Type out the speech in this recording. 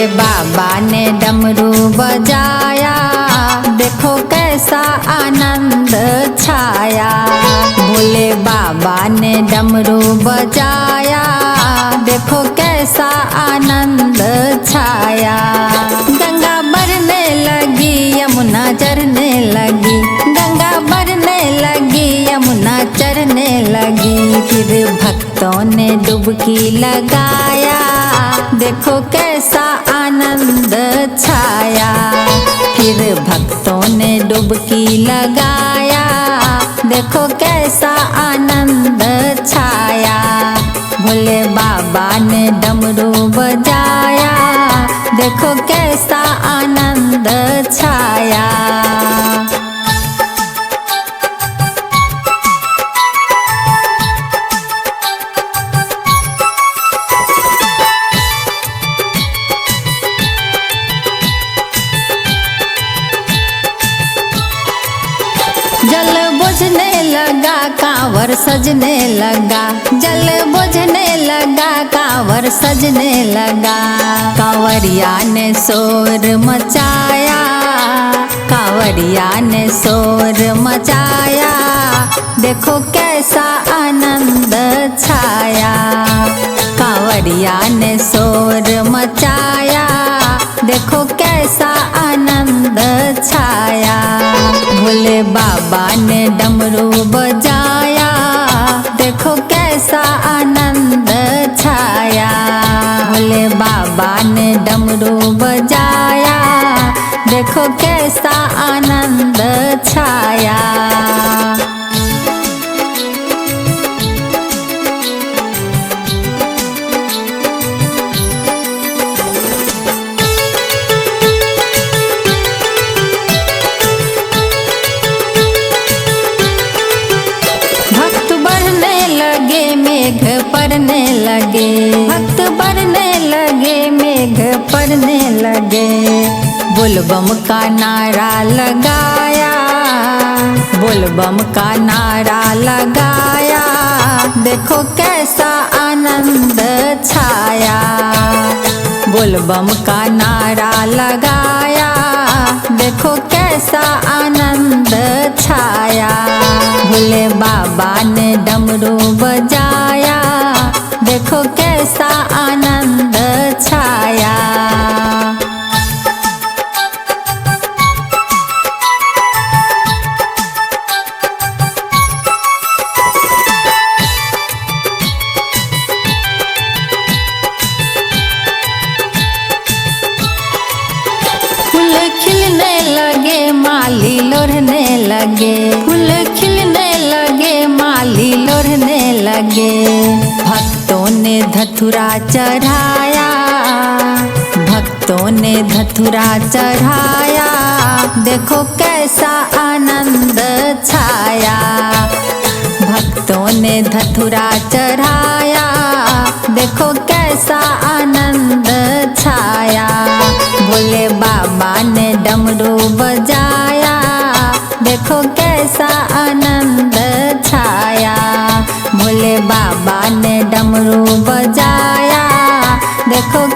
भोले बाबा ने डमरू बजाया, देखो कैसा आनंद छाया। भोले बाबा ने डमरू बजाया, देखो कैसा आनंद छाया। गंगा बरने लगी, यमुना चरने लगी, गंगा बरने लगी, यमुना चरने लगी। फिर भक्तों ने डुबकी लगाया, देखो कैसा आनंद छाया। फिर भक्तों ने डुबकी लगाया, देखो कैसा आनंद छाया। भोले बाबा ने डमरू बजाया, देखो कैसा आनंद छाया। जल बुझने लगा, कांवर सजने लगा, जल बुझने लगा, कांवर सजने लगा। कांवरिया ने शोर मचाया, कांवरिया ने शोर मचाया, देखो कैसा आनंद छाया। कांवरिया ने शोर मचाया, देखो कैसा आनंद छाया। भोले बाबा ने डमरू बजाया, देखो कैसा आनंद छाया। भोले बाबा ने डमरू बजाया, देखो कैसा आनंद छाया। मेघ पड़ने लगे, भक्त बढ़ने लगे, मेघ पड़ने लगे। बोलबम का नारा लगाया, बोलबम का नारा लगाया, देखो कैसा आनंद छाया। बोलबम का नारा लगाया, देखो कैसा आनंद छाया। भोले बाबा ने डमरू बजाया, देखो कैसा आनंद छाया। फूल खिलने लगे, माली लोढ़ने लगे, फूल खिलने लगे, माली लोढ़ने लगे। भक्तों ने धतूरा चढ़ाया, भक्तों ने धतूरा चढ़ाया, देखो कैसा आनंद छाया। भक्तों ने धतूरा चढ़ाया, देखो कैसा आनंद छाया। भोले बाबा ने डमरू बजाया, देखो कैसा आनंद छाया। भोले बाबा ने डमरू बजाया, देखो